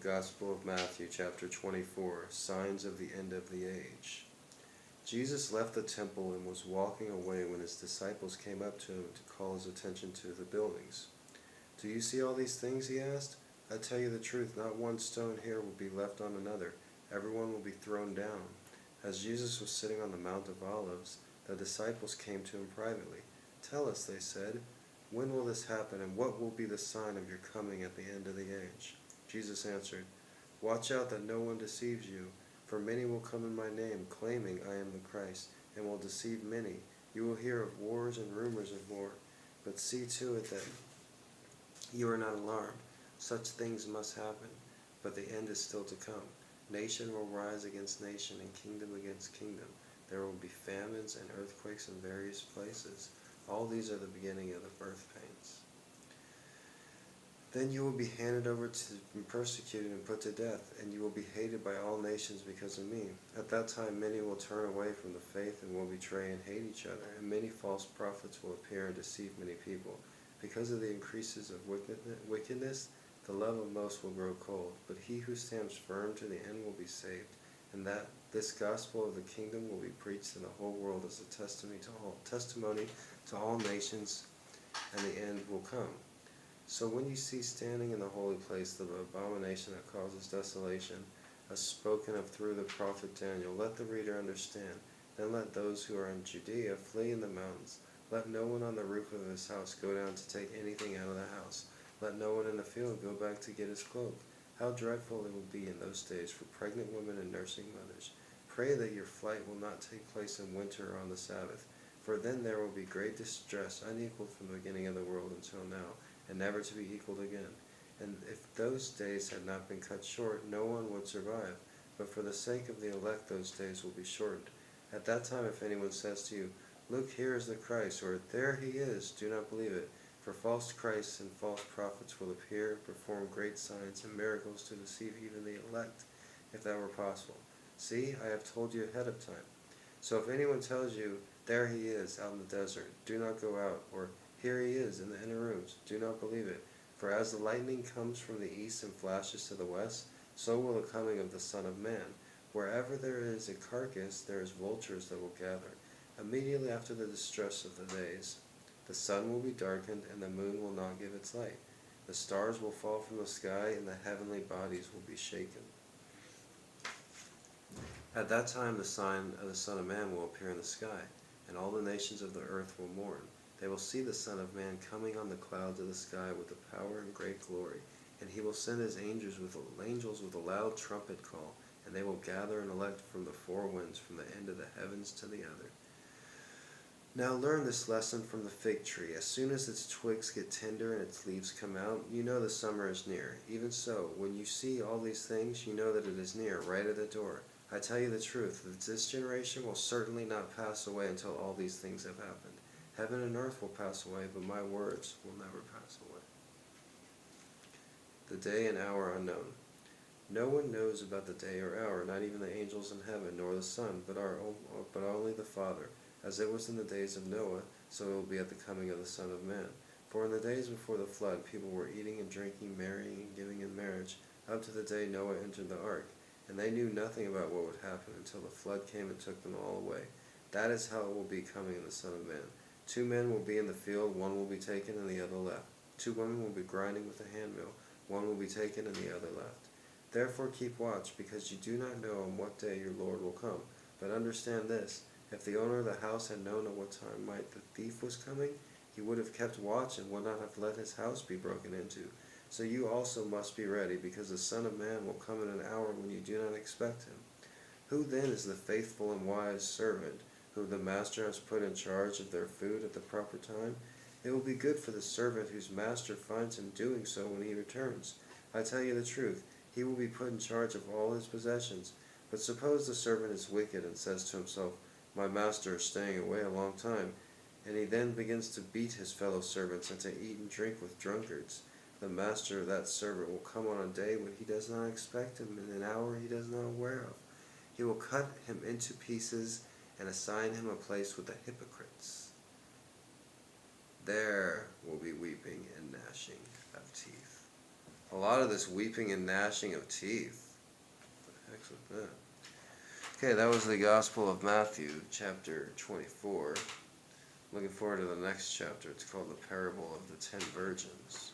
Gospel of Matthew, chapter 24, Signs of the End of the Age. Jesus left the temple and was walking away when his disciples came up to him to call his attention to the buildings. "Do you see all these things?" he asked. "I tell you the truth, not one stone here will be left on another. Everyone will be thrown down." As Jesus was sitting on the Mount of Olives, the disciples came to him privately. "Tell us," they said, "when will this happen, and what will be the sign of your coming at the end of the age?" Jesus answered, "Watch out that no one deceives you, for many will come in my name, claiming I am the Christ, and will deceive many. You will hear of wars and rumors of war, but see to it that you are not alarmed. Such things must happen, but the end is still to come. Nation will rise against nation, and kingdom against kingdom. There will be famines and earthquakes in various places. All these are the beginning of the birth pains. Then you will be handed over to be persecuted and put to death, and you will be hated by all nations because of me. At that time many will turn away from the faith and will betray and hate each other, and many false prophets will appear and deceive many people. Because of the increases of wickedness, the love of most will grow cold, but he who stands firm to the end will be saved, and that this gospel of the kingdom will be preached in the whole world as a testimony to all nations, and the end will come. So when you see standing in the holy place the abomination that causes desolation, as spoken of through the prophet Daniel, let the reader understand. Then let those who are in Judea flee in the mountains. Let no one on the roof of his house go down to take anything out of the house. Let no one in the field go back to get his cloak. How dreadful it will be in those days for pregnant women and nursing mothers. Pray that your flight will not take place in winter or on the Sabbath, for then there will be great distress, unequaled from the beginning of the world until now, and never to be equaled again. And if those days had not been cut short, no one would survive. But for the sake of the elect those days will be shortened. At that time if anyone says to you, 'Look, here is the Christ,' or 'There he is,' do not believe it. For false Christs and false prophets will appear and perform great signs and miracles to deceive even the elect, if that were possible. See, I have told you ahead of time. So if anyone tells you, 'There he is,' out in the desert, do not go out, or 'Here he is,' in the inner rooms, do not believe it. For as the lightning comes from the east and flashes to the west, so will the coming of the Son of Man. Wherever there is a carcass, there is vultures that will gather. Immediately after the distress of the days, the sun will be darkened, and the moon will not give its light. The stars will fall from the sky, and the heavenly bodies will be shaken. At that time the sign of the Son of Man will appear in the sky, and all the nations of the earth will mourn. They will see the Son of Man coming on the clouds of the sky with the power and great glory, and he will send his angels with a loud trumpet call, and they will gather and elect from the four winds, from the end of the heavens to the other. Now learn this lesson from the fig tree. As soon as its twigs get tender and its leaves come out, you know the summer is near. Even so, when you see all these things, you know that it is near, right at the door. I tell you the truth, that this generation will certainly not pass away until all these things have happened. Heaven and earth will pass away, but my words will never pass away. The day and hour unknown. No one knows about the day or hour, not even the angels in heaven, nor the Son, but only the Father. As it was in the days of Noah, so it will be at the coming of the Son of Man. For in the days before the flood, people were eating and drinking, marrying and giving in marriage, up to the day Noah entered the ark. And they knew nothing about what would happen until the flood came and took them all away. That is how it will be coming in the Son of Man. 2 men will be in the field, one will be taken and the other left. 2 women will be grinding with a handmill, one will be taken and the other left. Therefore keep watch, because you do not know on what day your Lord will come. But understand this, if the owner of the house had known at what time the thief was coming, he would have kept watch and would not have let his house be broken into. So you also must be ready, because the Son of Man will come in an hour when you do not expect him. Who then is the faithful and wise servant, whom the master has put in charge of their food at the proper time? It will be good for the servant whose master finds him doing so when he returns. I tell you the truth, he will be put in charge of all his possessions. But suppose the servant is wicked and says to himself, 'My master is staying away a long time,' and he then begins to beat his fellow servants and to eat and drink with drunkards. The master of that servant will come on a day when he does not expect him, in an hour he does not aware of. He will cut him into pieces and assign him a place with the hypocrites. There will be weeping and gnashing of teeth." A lot of this weeping and gnashing of teeth. What the heck's with that? Okay, that was the Gospel of Matthew, chapter 24. Looking forward to the next chapter. It's called the Parable of the 10 Virgins.